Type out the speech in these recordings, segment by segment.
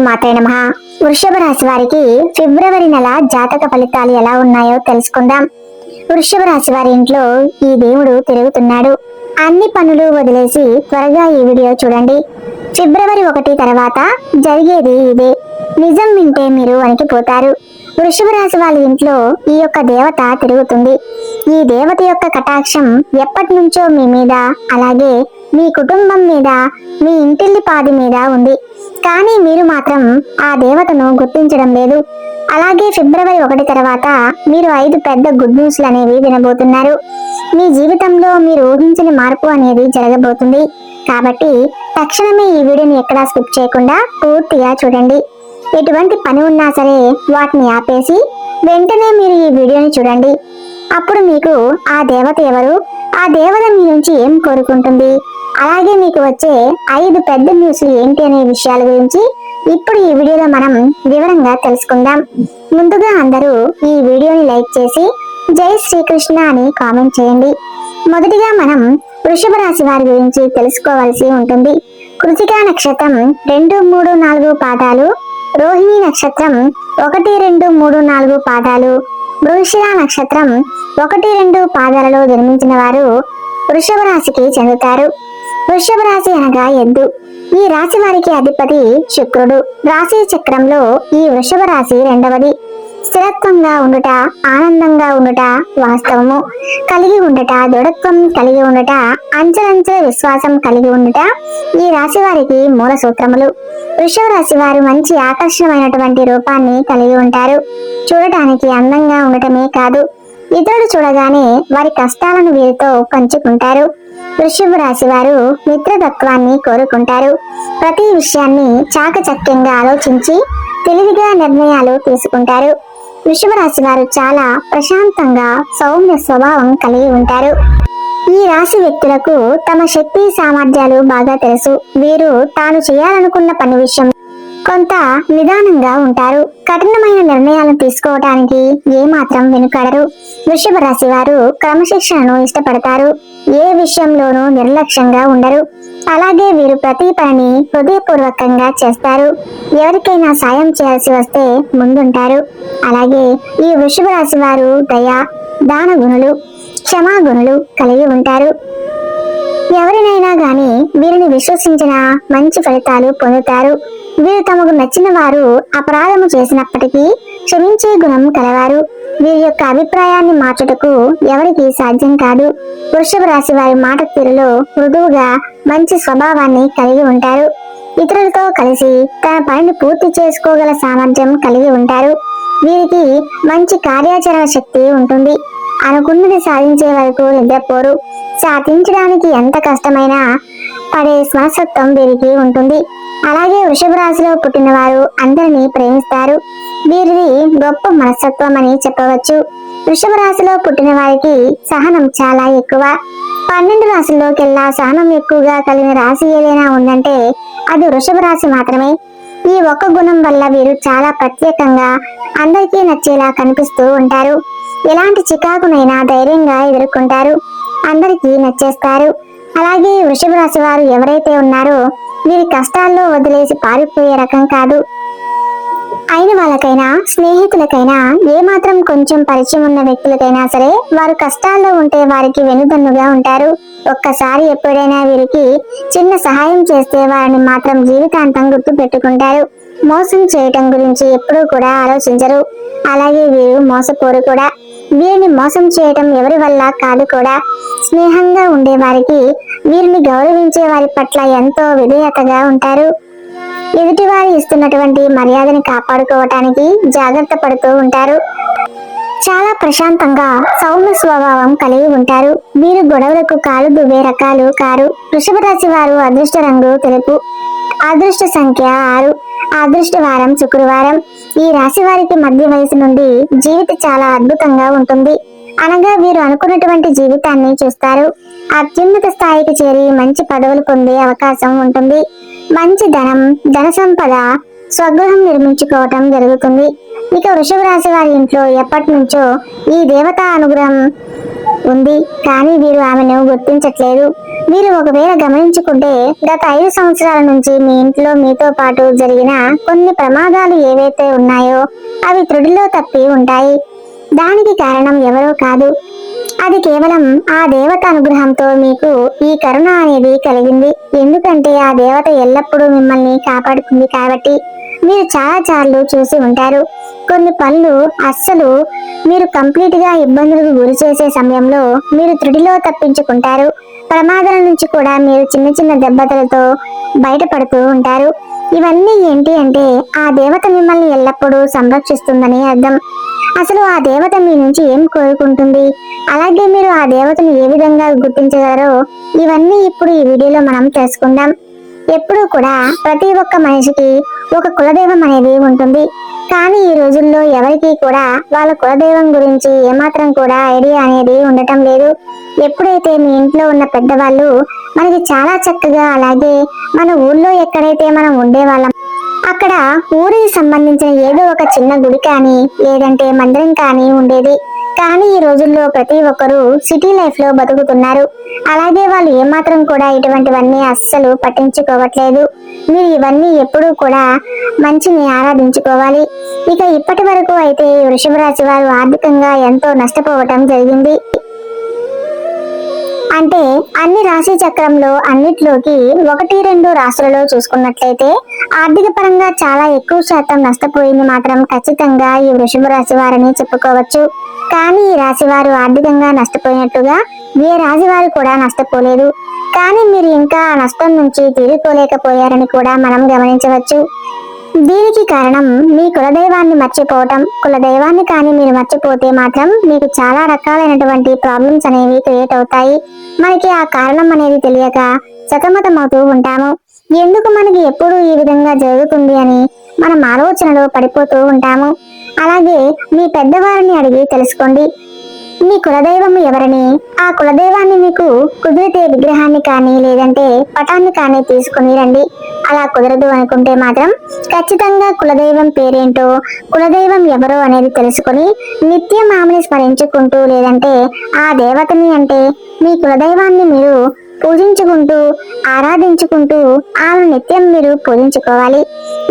శ్రీమాత్రే నమః. వృషభ రాశి వారికి ఫిబ్రవరి నెల జాతక ఫలితాలు ఎలా ఉన్నాయో తెలుసుకుందాం. వృషభ రాశి వారి ఇంట్లో ఈ దేవుడు తిరుగుతున్నాడు. అన్ని పనులు వదిలేసి త్వరగా ఈ వీడియో చూడండి. ఫిబ్రవరి 1 తర్వాత జరిగేది ఇదే. నిజం వింటే మీరు వణికిపోతారు. వృషభ రాశి వాళ్ళ ఇంట్లో ఈ యొక్క దేవత తిరుగుతుంది. ఈ దేవత యొక్క కటాక్షం ఎప్పటి నుంచో మీ మీద, అలాగే మీ కుటుంబం మీద, మీ ఇంటిల్లిపాది మీద ఉంది. కానీ మీరు మాత్రం ఆ దేవతను గుర్తించడం లేదు. అలాగే ఫిబ్రవరి 1 తర్వాత మీరు 5 పెద్ద గుడ్ న్యూస్లు అనేవి వినబోతున్నారు. మీ జీవితంలో మీరు ఊహించని మార్పు అనేది జరగబోతుంది. కాబట్టి తక్షణమే ఈ వీడియోని ఎక్కడా స్కిప్ చేయకుండా పూర్తిగా చూడండి. ఎటువంటి పని ఉన్నా సరే వాటిని ఆపేసి వెంటనే మీరు ఈ వీడియోని చూడండి. అప్పుడు మీకు ఆ దేవత ఎవరు, ఆ దేవత మీ నుంచి ఏం కోరుకుంటుంది, అలాగే మీకు వచ్చే 5 పెద్ద న్యూస్లు ఏంటి అనే విషయాల గురించి ఇప్పుడు ఈ వీడియోలో మనం వివరంగా తెలుసుకుందాం. ముందుగా అందరూ ఈ వీడియోని లైక్ చేసి జై శ్రీకృష్ణ అని కామెంట్ చేయండి. మొదటిగా మనం వృషభ రాశి వారి గురించి తెలుసుకోవాల్సి ఉంటుంది. కృతికా నక్షత్రం 2, 3, 4 పాదాలు, రోహిణి నక్షత్రం 1, 2, 3, 4 పాదాలు, మృగశిర నక్షత్రం 1, 2 పాదాలలో జన్మించిన వారు వృషభ రాశికి చెందుతారు. వృషభ రాశి అనగా ఎద్దు. ఈ రాశి వారికి అధిపతి శుక్రుడు. రాశి చక్రంలో ఈ వృషభ రాశి 2వది. స్థిరత్వంగా ఉండుట, ఆనందంగా ఉండుట, వాస్తవము కలిగి ఉండుట, దృఢత్వం కలిగి ఉండుట, అంచెలంచెల విశ్వాసం కలిగి ఉండుట ఈ రాశి వారికి మూల సూత్రములు. వృషభ రాశి వారు మంచి ఆకర్షణమైనటువంటి రూపాన్ని కలిగి ఉంటారు. చూడటానికి అందంగా ఉండటమే కాదు, ఇతరులు చూడగానే వారి కష్టాలను వీరితో పంచుకుంటారు. వృషభ రాశి వారు మిత్రతత్వాన్ని కోరుకుంటారు. ప్రతి విషయాన్ని చాకచక్యంగా ఆలోచించి తెలివిగా నిర్ణయాలు తీసుకుంటారు. వృషభ రాశి వారు చాలా ప్రశాంతంగా సౌమ్య స్వభావం కలిగి ఉంటారు. ఈ రాశి వ్యక్తులకు తమ శక్తి సామర్థ్యాలు బాగా తెలుసు. వీరు తాను చేయాలనుకున్న పని విషయం కొంత నిదానంగా ఉంటారు. కఠినమైన నిర్ణయాలను తీసుకోవటానికి ఏమాత్రం వెనుకాడరు. వృషభ రాశి వారు క్రమశిక్షణను ఇష్టపడతారు. ఏ విషయంలోనూ నిర్లక్ష్యంగా ఉండరు. అలాగే వీరు ప్రతి పనిని హృదయపూర్వకంగా చేస్తారు. ఎవరికైనా సాయం చేయాల్సి వస్తే ముందుంటారు. అలాగే ఈ వృషభ రాశి వారు దయ, దాన గుణులు, క్షమాగుణులు కలిగి ఉంటారు. ఎవరినైనా గాని వీరిని విశ్వసించిన మంచి ఫలితాలు పొందుతారు. వీరు తమకు నచ్చిన వారు అపరాధము చేసినప్పటికీ క్షమించే గుణం కలవారు. వీరి యొక్క అభిప్రాయాన్ని మార్చుటకు ఎవరికి సాధ్యం కాదు. వృషభ రాశి వారి మాట తీరులో మృదువుగా మంచి స్వభావాన్ని కలిగి ఉంటారు. ఇతరులతో కలిసి తన పనిని పూర్తి చేసుకోగల సామర్థ్యం కలిగి ఉంటారు. వీరికి మంచి కార్యాచరణ శక్తి ఉంటుంది. అనుకున్నది సాధించే వరకు నిద్రపోరు. సాధించడానికి ఎంత కష్టమైనా పడే మనస్తత్వం వీరికి ఉంటుంది. అలాగే వృషభ రాశిలో పుట్టిన వారు అందరినీ ప్రేమిస్తారు. వీరిది గొప్ప మనస్తత్వం అని చెప్పవచ్చు. వృషభ రాశిలో పుట్టిన వారికి సహనం చాలా ఎక్కువ. 12 రాశుల్లోకెల్లా సహనం ఎక్కువగా కలిగిన రాశి ఏదైనా ఉందంటే అది వృషభ రాశి మాత్రమే. ఈ ఒక్క గుణం వల్ల వీరు చాలా ప్రత్యేకంగా అందరికీ నచ్చేలా కనిపిస్తూ ఉంటారు. ఎలాంటి చికాకునైనా ధైర్యంగా ఎదుర్కొంటారు. అందరికీ నచ్చేస్తారు. అలాగే వృషభ రాశి వారు ఎవరైతే ఉన్నారో వీరి కష్టాల్లో వదిలేసి పారిపోయే రకం కాదు. అయిన వాళ్ళకైనా, స్నేహితులకైనా, ఏమాత్రం కొంచెం పరిచయం ఉన్న వ్యక్తులకైనా సరే వారు కష్టాల్లో ఉంటే వారికి వెనుదన్నుగా ఉంటారు. ఒక్కసారి ఎప్పుడైనా వీరికి చిన్న సహాయం చేస్తే వారిని మాత్రం జీవితాంతం గుర్తు పెట్టుకుంటారు. మోసం చేయటం గురించి ఎప్పుడూ కూడా ఆలోచించరు. అలాగే వీరు మోసపోరు కూడా. వీరిని మోసం చేయటం ఎవరి వల్ల కాదు కూడా. స్నేహంగా ఉండే వారికి, వీరిని గౌరవించే వారి పట్ల ఎంతో విధేయతగా ఉంటారు. ఎదుటివారు ఇస్తున్నటువంటి మర్యాదని కాపాడుకోవటానికి జాగ్రత్త పడుతూ ఉంటారు. చాలా ప్రశాంతంగా సౌమ్య స్వభావం కలిగి ఉంటారు. వీరు గొడవలకు కాలు దువ్వే రకాలు కారు. వృషభ రాశి వారు అదృష్ట రంగు తెలుపు. అదృష్ట సంఖ్య 6. అదృష్ట వారం శుక్రవారం. ఈ రాశి వారికి మధ్య వయసు నుండి జీవితం చాలా అద్భుతంగా ఉంటుంది. అనగా వీరు అనుకున్నటువంటి జీవితాన్ని చూస్తారు. అత్యున్నత స్థాయికి చేరి మంచి పదవులు పొందే అవకాశం ఉంటుంది. మంచి ధనం, ధన సంపద, స్వగృహం నిర్మించుకోవటం జరుగుతుంది. ఇక వృషభ రాశి వారి ఇంట్లో ఎప్పటి నుంచో ఈ దేవతా అనుగ్రహం ఉంది, కానీ వీరు ఆమెను గుర్తించట్లేదు. మీరు ఒకవేళ గమనించుకుంటే గత 5 సంవత్సరాల నుంచి మీ ఇంట్లో మీతో పాటు జరిగిన కొన్ని ప్రమాదాలు ఏవైతే ఉన్నాయో అవి త్రుటిలో తప్పి ఉంటాయి. దానికి కారణం ఎవరో కాదు, అది కేవలం ఆ దేవత అనుగ్రహంతో మీకు ఈ కరుణ అనేది కలిగింది. ఎందుకంటే ఆ దేవత ఎల్లప్పుడూ మిమ్మల్ని కాపాడుతుంది కాబట్టి. మీరు చాలా సార్లు చూసి ఉంటారు, కొన్ని పనులు అస్సలు మీరు కంప్లీట్ గా ఇబ్బందులకు గురి చేసే సమయంలో మీరు త్రుటిలో తప్పించుకుంటారు. ప్రమాదాల నుంచి కూడా మీరు చిన్న చిన్న దెబ్బతలతో బయటపడుతూ ఉంటారు. ఇవన్నీ ఏంటి అంటే ఆ దేవత మిమ్మల్ని ఎల్లప్పుడూ సంరక్షిస్తుందని అర్థం. అసలు ఆ దేవత మీ నుంచి ఏం కోరుకుంటుంది, అలాగే మీరు ఆ దేవతను ఏ విధంగా గుర్తించగలరో ఇవన్నీ ఇప్పుడు ఈ వీడియోలో మనం తెలుసుకుందాం. ఎప్పుడూ కూడా ప్రతి ఒక్క మనిషికి ఒక కులదైవం అనేది ఉంటుంది, కానీ ఈ రోజుల్లో ఎవరికీ కూడా వాళ్ళ కులదైవం గురించి ఏమాత్రం కూడా ఐడియా అనేది ఉండటం లేదు. ఎప్పుడైతే మీ ఇంట్లో ఉన్న పెద్దవాళ్ళు మనకి చాలా చక్కగా, అలాగే మన ఊర్లో ఎక్కడైతే మనం ఉండేవాళ్ళం అక్కడ ఊరికి సంబంధించిన ఏదో ఒక చిన్న గుడి కానీ లేదంటే మందిరం కానీ ఉండేది. కానీ ఈ రోజుల్లో ప్రతి ఒక్కరూ సిటీ లైఫ్ లో బతుకుతున్నారు. అలాగే వాళ్ళు ఏమాత్రం కూడా ఇటువంటివన్నీ అస్సలు పట్టించుకోవట్లేదు. మీరు ఇవన్నీ ఎప్పుడూ కూడా మంచిని ఆరాధించుకోవాలి. ఇక ఇప్పటి వరకు అయితే వృషభ రాశి వారు ఆర్థికంగా ఎంతో నష్టపోవటం జరిగింది. అంటే అన్ని రాశి చక్రంలో అన్నిట్లోకి 1-2 రాశులలో చూసుకున్నట్లయితే ఆర్థిక పరంగా చాలా ఎక్కువ శాతం నష్టపోయింది మాత్రం ఖచ్చితంగా ఈ వృషభ రాశి వారని చెప్పుకోవచ్చు. కానీ ఈ రాశి వారు ఆర్థికంగా నష్టపోయినట్టుగా ఏ రాశి వారు కూడా నష్టపోలేదు. కానీ మీరు ఇంకా ఆ నష్టం నుంచి తీరుకోలేకపోయారని కూడా మనం గమనించవచ్చు. దీనికి కారణం మీ కులదైవాన్ని మర్చిపోవటం. కులదైవాన్ని కానీ మీరు మర్చిపోతే మాత్రం మీకు చాలా రకాలైనటువంటి ప్రాబ్లమ్స్ అనేవి క్రియేట్ అవుతాయి. మనకి ఆ కారణం అనేది తెలియక సతమతమవుతూ ఉంటాము. ఎందుకు మనకి ఎప్పుడు ఈ విధంగా జరుగుతుంది అని మనం ఆలోచనలో పడిపోతూ ఉంటాము. అలాగే మీ పెద్దవారిని అడిగి తెలుసుకోండి మీ కులదైవం ఎవరని. ఆ కులదైవాన్ని మీకు కుదిరితే విగ్రహాన్ని కానీ లేదంటే పటాన్ని కానీ తీసుకుని రండి. అలా కుదరదు అనుకుంటే మాత్రం ఖచ్చితంగా కులదైవం పేరేంటో, కులదైవం ఎవరో అనేది తెలుసుకుని నిత్యం ఆమెని స్మరించుకుంటూ లేదంటే ఆ దేవతని అంటే మీ కులదైవాన్ని మీరు పూజించుకుంటూ ఆరాధించుకుంటూ ఆమెను నిత్యం మీరు పూజించుకోవాలి.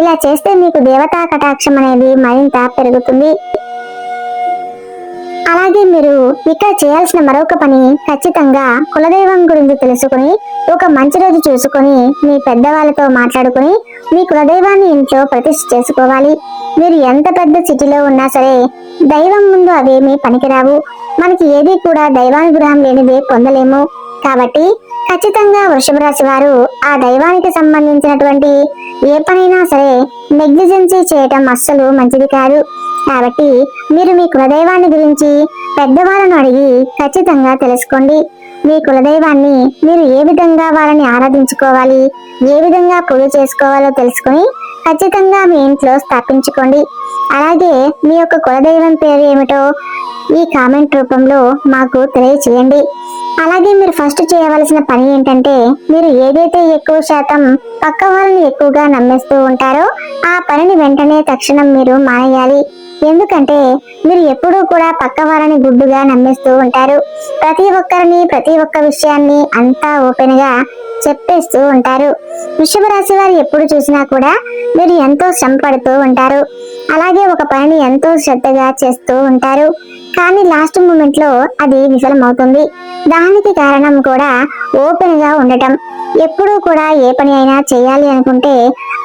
ఇలా చేస్తే మీకు దేవతా కటాక్షం అనేది మరింత పెరుగుతుంది. అలాగే మీరు ఇక్కడ చేయాల్సిన మరొక పని, ఖచ్చితంగా కులదైవం గురించి తెలుసుకుని ఒక మంచి రోజు చూసుకొని మీ పెద్దవాళ్ళతో మాట్లాడుకుని మీ కులదైవాన్ని ఇంట్లో ప్రతిష్ఠ చేసుకోవాలి. మీరు ఎంత పెద్ద సిటీలో ఉన్నా సరే దైవం ముందు అవేమీ పనికిరావు. మనకి ఏది కూడా దైవానుగ్రహం లేనిదే పొందలేము. కాబట్టి ఖచ్చితంగా వృషభ రాశి వారు ఆ దైవానికి సంబంధించినటువంటి ఏ పనైనా సరే నెగ్లిజెన్సీ చేయటం అస్సలు మంచిది కాదు. కాబట్టి మీరు మీ కులదైవాన్ని గురించి పెద్దవాళ్ళను అడిగి ఖచ్చితంగా తెలుసుకోండి. మీ కులదైవాన్ని మీరు ఏ విధంగా వాళ్ళని ఆరాధించుకోవాలి, ఏ విధంగా పూజ చేసుకోవాలో తెలుసుకుని ఖచ్చితంగా మీ ఇంట్లో స్థాపించుకోండి. అలాగే మీ యొక్క కులదైవం పేరు ఏమిటో ఈ కామెంట్ రూపంలో మాకు తెలియచేయండి. అలాగే మీరు ఫస్ట్ చేయవలసిన పని ఏంటంటే మీరు ఏదైతే ఎక్కువ శాతం పక్క వాళ్ళని ఎక్కువగా నమ్మేస్తూ ఉంటారో ఆ పనిని వెంటనే తక్షణం మీరు మానేయాలి. ఎందుకంటే మీరు ఎప్పుడూ కూడా పక్క వాళ్ళని గుడ్డుగా నమ్మేస్తూ ఉంటారు. ప్రతి ఒక్కరిని ప్రతి ఒక్క విషయాన్ని అంతా ఓపెన్ గా చెప్పేస్తూ ఉంటారు. వృషభ రాశి వారు ఎప్పుడు చూసినా కూడా మీరు ఎంతో శ్రమ పడుతూ ఉంటారు. అలాగే ఒక పనిని ఎంతో శ్రద్ధగా చేస్తూ ఉంటారు. కానీ లాస్ట్ మూమెంట్ లో అది విఫలమవుతుంది. దానికి కారణం కూడా ఓపెన్ గా ఉండటం. ఎప్పుడూ కూడా ఏ పని అయినా చేయాలి అనుకుంటే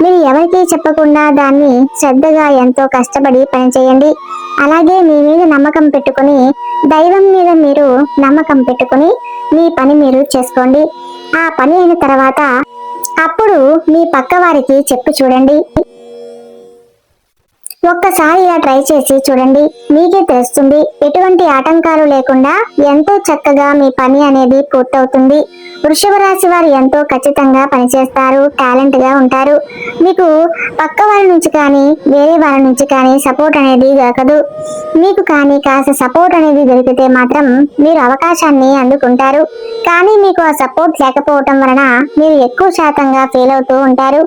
మీరు ఎవరికీ చెప్పకుండా దాన్ని శ్రద్ధగా ఎంతో కష్టపడి పని చేయండి. అలాగే మీ మీద నమ్మకం పెట్టుకుని దైవం మీద మీరు నమ్మకం పెట్టుకుని మీ పని మీరు చేసుకోండి. ఆ పని అయిన తర్వాత అప్పుడు మీ పక్క వారికి చెప్పి చూడండి. ఒక్కసారి ఇలా ట్రై చేసి చూడండి, మీకే తెలుస్తుంది. ఎటువంటి ఆటంకాలు లేకుండా ఎంతో చక్కగా మీ పని అనేది పూర్తవుతుంది. వృషభ రాశి వారు ఎంతో ఖచ్చితంగా పనిచేస్తారు, టాలెంట్ గా ఉంటారు. మీకు పక్క వారి నుంచి కానీ వేరే వారి నుంచి కానీ సపోర్ట్ అనేది దొరకదు. మీకు కానీ కాస్త సపోర్ట్ అనేది దొరికితే మాత్రం మీరు అవకాశాన్ని అందుకుంటారు. కానీ మీకు ఆ సపోర్ట్ లేకపోవటం వలన మీరు ఎక్కువ శాతంగా ఫెయిల్ అవుతూ ఉంటారు.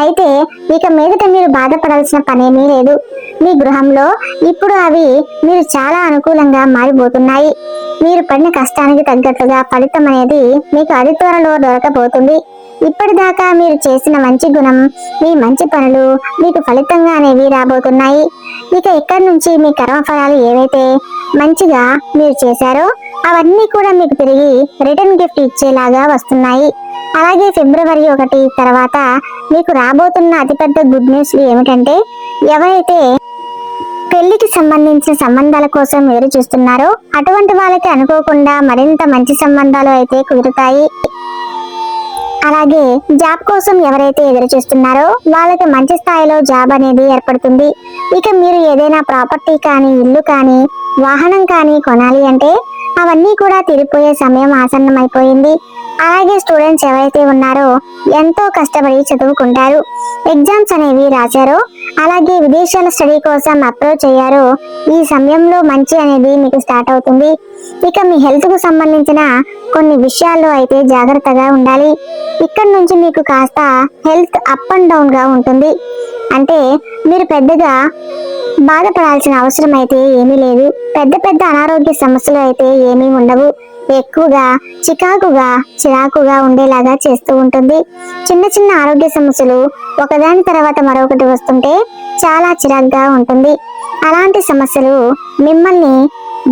అయితే ఇక మీదట మీరు బాధపడాల్సిన పనేమీ లేదు. చేయవద్దు. మీ గృహంలో ఇప్పుడు అవి మీరు చాలా అనుకూలంగా మారిపోతున్నాయి. మీరు పడిన కష్టానికి తగ్గట్టుగా ఫలితం అనేది మీకు అతి త్వరలో దొరకబోతుంది. ఇప్పటిదాకా మీరు చేసిన మంచి గుణం, మీ మంచి పనులు మీకు ఫలితంగా అనేవి రాబోతున్నాయి. ఇక ఇక్కడి నుంచి మీ కర్మఫలాలు ఏవైతే మంచిగా మీరు చేశారో అవన్నీ కూడా మీకు తిరిగి రిటర్న్ గిఫ్ట్ ఇచ్చేలాగా వస్తున్నాయి. అలాగే ఫిబ్రవరి 1 తర్వాత మీకు రాబోతున్న అతిపెద్ద గుడ్ న్యూస్ ఏమిటంటే, ఎవరైతే పెళ్లికి సంబంధించిన సంబంధాల కోసం ఎదురు చూస్తున్నారో అటువంటి వాళ్ళకి అనుకోకుండా మరింత మంచి సంబంధాలు అయితే కుదురుతాయి. అలాగే జాబ్ కోసం ఎవరైతే ఎదురు చూస్తున్నారో వాళ్ళకి మంచి స్థాయిలో జాబ్ అనేది ఏర్పడుతుంది. ఇక మీరు ఏదైనా ప్రాపర్టీ కానీ, ఇల్లు కానీ, వాహనం కానీ కొనాలి అంటే అవన్నీ కూడా తీరిపోయే సమయం ఆసన్నమైపోయింది. అలాగే స్టూడెంట్స్ ఎవరైతే ఉన్నారో ఎంతో కష్టపడి చదువుకుంటారు, ఎగ్జామ్స్ అనేవి రాశారో, అలాగే విదేశాల స్టడీ కోసం అప్రోచ్ అయ్యారో ఈ సమయంలో మంచి అనేది మీకు స్టార్ట్ అవుతుంది. ఇక మీ హెల్త్ కు సంబంధించిన కొన్ని విషయాల్లో అయితే జాగ్రత్తగా ఉండాలి. ఇక్కడ నుంచి మీకు కాస్త హెల్త్ అప్ అండ్ డౌన్ గా ఉంటుంది. అంటే మీరు పెద్దగా బాధపడాల్సిన అవసరం అయితే ఏమీ లేదు. పెద్ద పెద్ద అనారోగ్య సమస్యలు అయితే ఏమీ ఉండవు. ఎక్కువగా చిరాకుగా ఉండేలాగా చేస్తూ ఉంటుంది. చిన్న చిన్న ఆరోగ్య సమస్యలు ఒకదాని తర్వాత మరొకటి వస్తుంటే చాలా చిరాకుగా ఉంటుంది. అలాంటి సమస్యలు మిమ్మల్ని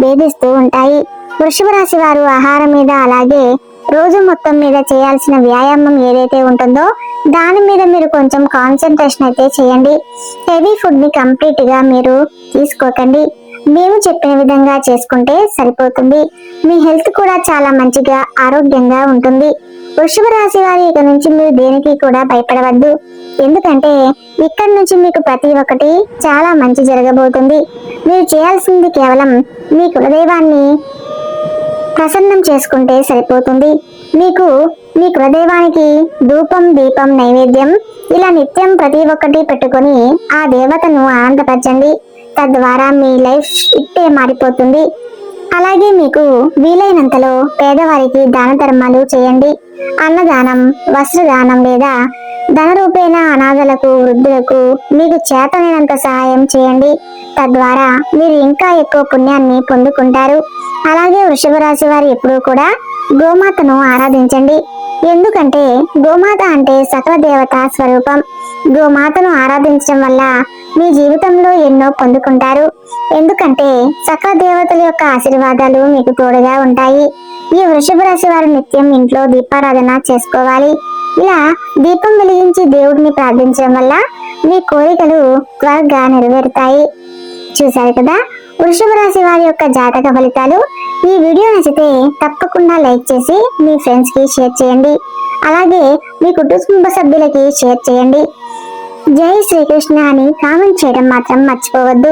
వేధిస్తూ ఉంటాయి. వృషభ రాశి వారు ఆహారం మీద, అలాగే రోజు మొత్తం మీద చేయాల్సిన వ్యాయామం ఏదైతే ఉంటుందో దాని మీద మీరు కొంచెం కాన్సన్ట్రేషన్ అయితే చేయండి. హెవీ ఫుడ్ ని కంప్లీట్ గా మీరు తీసుకోకండి. మేము చెప్పిన విధంగా చేసుకుంటే సరిపోతుంది. మీ హెల్త్ కూడా చాలా మంచిగా ఆరోగ్యంగా ఉంటుంది. వృషభ రాశి వారి ఇక నుంచి మీరు దేనికి కూడా భయపడవద్దు. ఎందుకంటే ఇక్కడ నుంచి మీకు ప్రతి ఒక్కటి చాలా మంచి జరగబోతుంది. మీరు చేయాల్సింది కేవలం మీ కులదైవాన్ని ప్రసన్నం చేసుకుంటే సరిపోతుంది. మీకు మీ కులదైవానికి ధూపం, దీపం, నైవేద్యం ఇలా నిత్యం ప్రతి ఒక్కటి పెట్టుకొని ఆ దేవతను ఆనందపరచండి. తద్వారా మీ లైఫ్ ఇట్టే మారిపోతుంది. అలాగే మీకు వీలైనంతలో పేదవారికి దాన ధర్మాలు చేయండి. అన్నదానం, వస్త్రదానం లేదా ధన రూపేణ అనాథలకు, వృద్ధులకు మీకు చేతనైనంత సహాయం చేయండి. తద్వారా మీరు ఇంకా ఎక్కువ పుణ్యాన్ని పొందుకుంటారు. అలాగే వృషభ రాశి వారు ఎప్పుడూ కూడా గోమాతను ఆరాధించండి. ఎందుకంటే గోమాత అంటే సకల దేవత స్వరూపం. గోమాతను ఆరాధించడం వల్ల మీ జీవితంలో ఎన్నో పొందుకుంటారు. ఎందుకంటే సకల దేవతల యొక్క ఆశీర్వాదాలు మీకు తోడుగా ఉంటాయి. ఈ వృషభ రాశి వారు నిత్యం ఇంట్లో దీపారాధన చేసుకోవాలి. ఇలా దీపం వెలిగించి దేవుడిని ప్రార్థించడం వల్ల మీ కోరికలు త్వరగా నెరవేరుతాయి. చూశారు కదా వృషభ రాశి వారి యొక్క జాతక ఫలితాలు. ఈ వీడియో నచ్చితే తప్పకుండా లైక్ చేసి మీ ఫ్రెండ్స్ కి షేర్ చేయండి. అలాగే మీ కుటుంబ సభ్యులకి షేర్ చేయండి. జై శ్రీకృష్ణ అని కామెంట్ చేయడం మాత్రం మర్చిపోవద్దు.